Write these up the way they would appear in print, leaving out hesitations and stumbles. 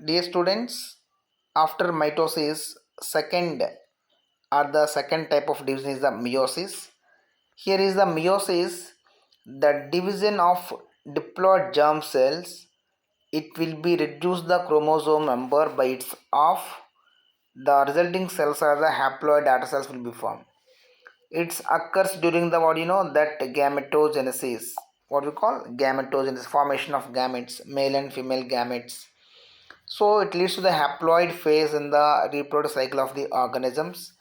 Dear students, after mitosis, the second type of division is the meiosis. Here is the meiosis, the division of diploid germ cells. It will be reduce the chromosome number by its half. The resulting cells are the haploid data cells will be formed. It occurs during the that gametogenesis. What we call gametogenesis, formation of gametes, male and female gametes. So it leads to the haploid phase in the reproductive cycle of the organisms,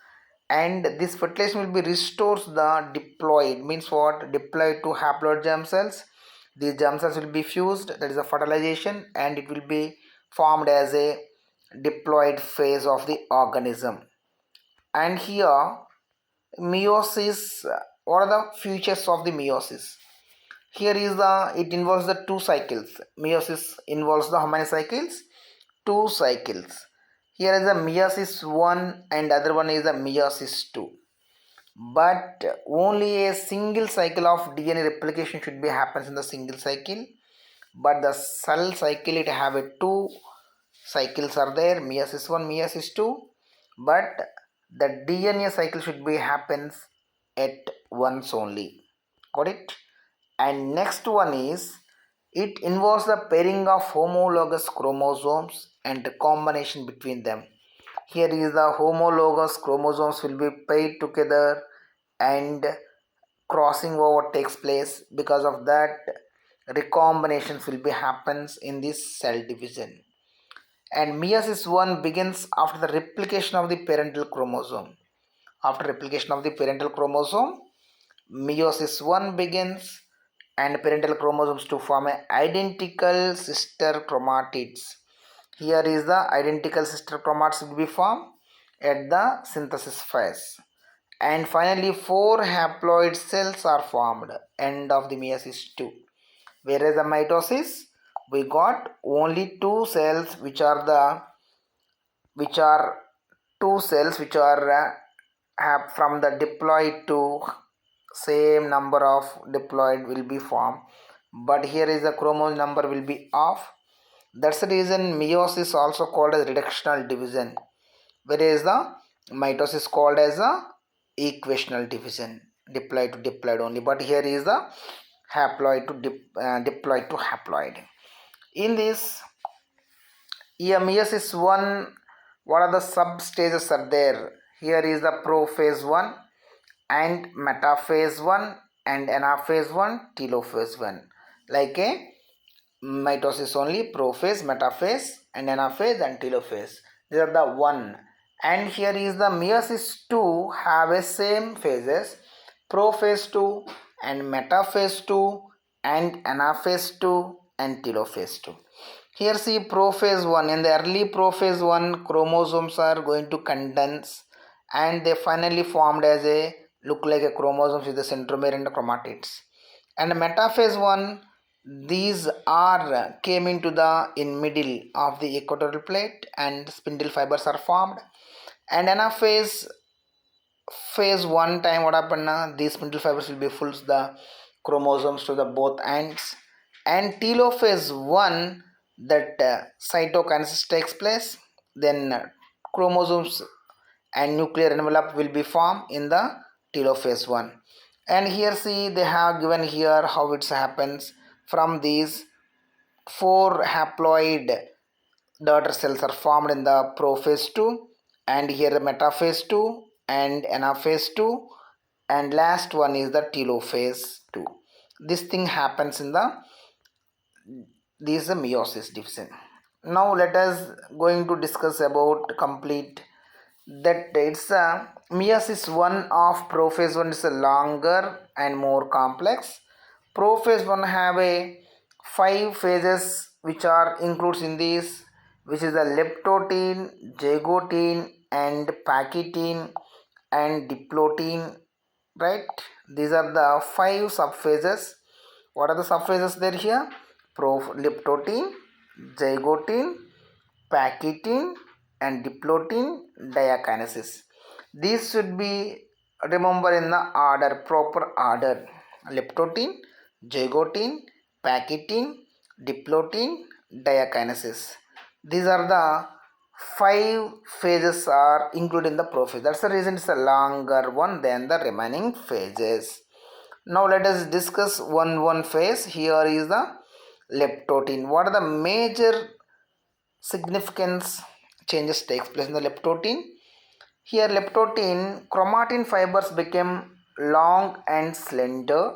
and this fertilization will be restores the diploid, means what, diploid to haploid germ cells. These germ cells will be fused, that is a fertilization, and it will be formed as a diploid phase of the organism. And here meiosis, what are the features of the meiosis? Here is it involves the two cycles. Meiosis involves the how many cycles? Two cycles. Here is a Meiosis I and other one is a Meiosis II. But only a single cycle of DNA replication should be happens in the single cycle. But the cell cycle, it have a two cycles are there, Meiosis I, Meiosis II. But the DNA cycle should be happens at once only. Got it? And next one is, it involves the pairing of homologous chromosomes and combination between them. Here is the homologous chromosomes will be paired together and crossing over takes place. Because of that, recombinations will be happens in this cell division. And meiosis I begins after the replication of the parental chromosome. After replication of the parental chromosome, meiosis I begins, and parental chromosomes to form identical sister chromatids. Here is the identical sister chromatids will be formed at the synthesis phase. And finally, four haploid cells are formed, end of the meiosis II. Whereas the mitosis, we got only two cells which are have from the diploid to same number of diploid will be formed, but here is the chromosome number will be off. That's the reason meiosis also called as reductional division, whereas the mitosis called as a equational division, diploid to diploid only. But here is the haploid to diploid to haploid. In this meiosis I, what are the sub stages are there? Here is the prophase I and Metaphase I and Anaphase I, Telophase I. Like a mitosis only, prophase, metaphase, and anaphase and telophase. These are the one. And here is the meiosis II have a same phases, prophase II and metaphase II and anaphase II and telophase II. Here see prophase I. In the early prophase I, chromosomes are going to condense and they finally formed as a look like a chromosomes with the centromere and the chromatids. And metaphase I, these are came into the in middle of the equatorial plate and spindle fibers are formed. And anaphase phase one time what happened now, these spindle fibers will be full the chromosomes to the both ends. And telophase I, that cytokinesis takes place, then chromosomes and nuclear envelope will be formed in the telophase I. And here see they have given here how it happens. From these four haploid daughter cells are formed in the prophase II, and here the metaphase II and anaphase II, and last one is the telophase II. This thing happens in this is the meiosis division. Now let us going to discuss about complete that it's meiosis I of prophase I is a longer and more complex. Prophase I have a 5 phases which are includes in this, which is the leptotene, zygotene, and pachytene and diplotene. Right? These are the 5 subphases. What are the subphases there here? Leptotene, zygotene, pachytene, and diplotene diakinesis. These should be remember in the order, proper order. Leptotene, zygotene, pachytene, diplotene, diakinesis. These are the 5 phases are included in the prophase. That's the reason it's a longer one than the remaining phases. Now let us discuss one phase. Here is the leptotene. What are the major significance changes takes place in the leptotene? Here leptotene chromatin fibers became long and slender.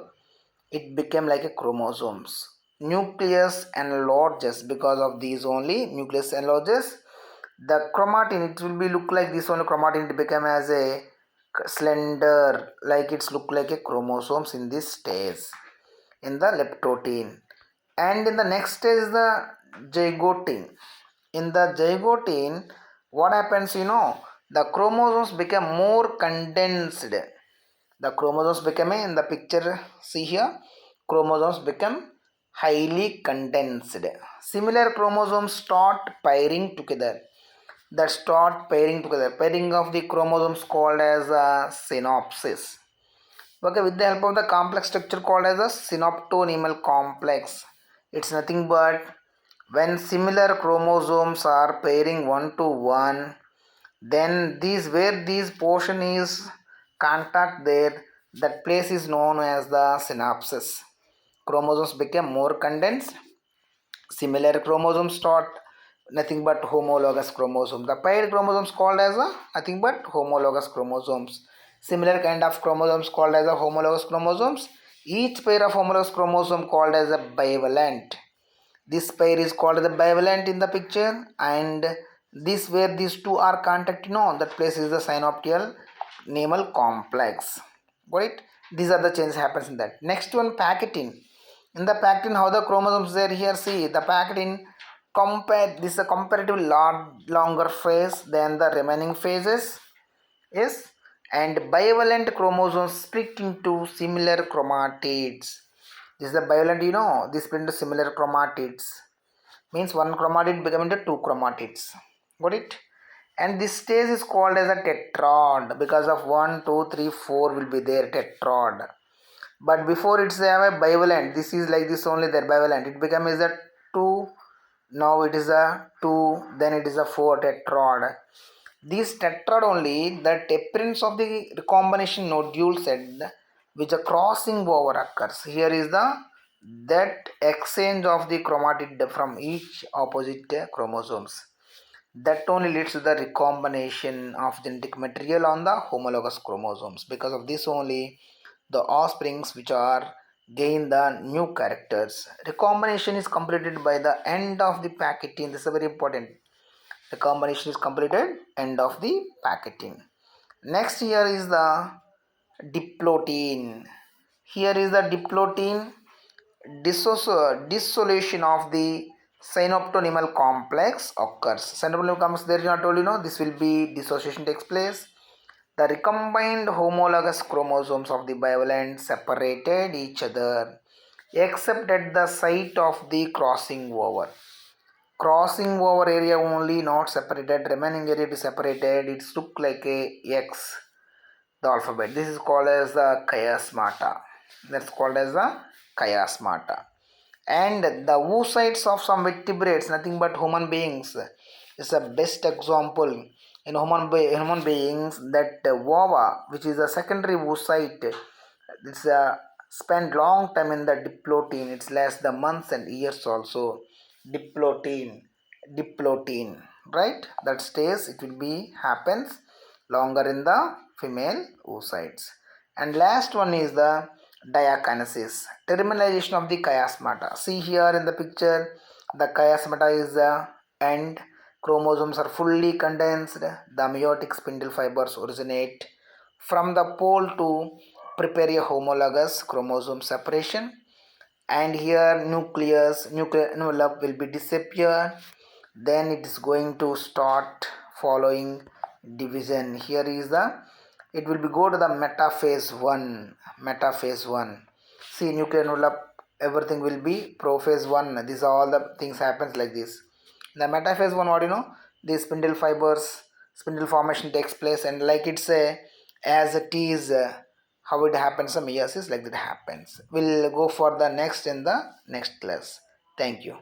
It became like a chromosomes. Nucleus enlarges because of these only. Nucleus enlarges. The chromatin, it will be look like this only. Chromatin, it became as a slender, like it's look like a chromosomes in this stage in the leptotene. And in the next stage is the zygotine. In the zygotine, what happens, the chromosomes become more condensed. The chromosomes become, in the picture see here, chromosomes become highly condensed. Similar chromosomes start pairing together. Pairing of the chromosomes called as a synopsis. Okay, with the help of the complex structure called as a synoptonemal complex. It's nothing but when similar chromosomes are pairing one to one, then these portion is contact there, that place is known as the synapses. Chromosomes become more condensed. Similar chromosomes start nothing but homologous chromosomes. The paired chromosomes called as a nothing but homologous chromosomes. Similar kind of chromosomes called as a homologous chromosomes. Each pair of homologous chromosome called as a bivalent. This pair is called the bivalent in the picture, and this where these two are contact, that place is the synoptial namal complex. Got it? These are the changes happens in that. Next one, pachytene. In the pachytene, how the chromosomes there here, see the pachytene compare, this is a comparatively longer phase than the remaining phases. Yes, and bivalent chromosomes split into similar chromatids. This is the bivalent, this split into similar chromatids. Means one chromatid become into two chromatids. Got it? And this stage is called as a tetrad because of 1, 2, 3, 4 will be there, tetrad. But before it's a bivalent, this is like this only, there bivalent. It becomes a 2, now it is a 2, then it is a 4 tetrad. This tetrad only, that appearance of the recombination nodule said which a crossing over occurs. Here is the that exchange of the chromatid from each opposite chromosomes. That only leads to the recombination of genetic material on the homologous chromosomes. Because of this only, the offsprings which are gain the new characters. Recombination is completed by the end of the pachytene. This is very important. The combination is completed end of the pachytene. Next here is the diplotene. Here is the diplotene. Dissolution of the synoptonemal complex occurs. Synoptonemal complex, there is not told, this will be dissociation takes place. The recombined homologous chromosomes of the bivalent separated each other except at the site of the crossing over. Crossing over area only not separated, remaining area is separated. It's look like a X, the alphabet. This is called as the chiasmata. That's called as the chiasmata. And the oocytes of some vertebrates, nothing but human beings, is the best example. In human beings, that ova, which is a secondary oocyte, it's spend long time in the diplotene. It's lasts the months and years also. Diplotene, right? That stays. It will be happens longer in the female oocytes. And last one is the diakinesis, terminalization of the chiasmata. See here in the picture, the chiasmata is the end. Chromosomes are fully condensed. The meiotic spindle fibers originate from the pole to prepare a homologous chromosome separation. And here nuclear envelope will be disappear. Then it is going to start following division. Here is the, it will be go to the metaphase 1. See, nuclear envelope, everything will be prophase 1. These are all the things happens like this. The metaphase 1, what the spindle formation takes place, and like it's a, as it is, how it happens, meiosis like that happens. We'll go for the next in the next class. Thank you.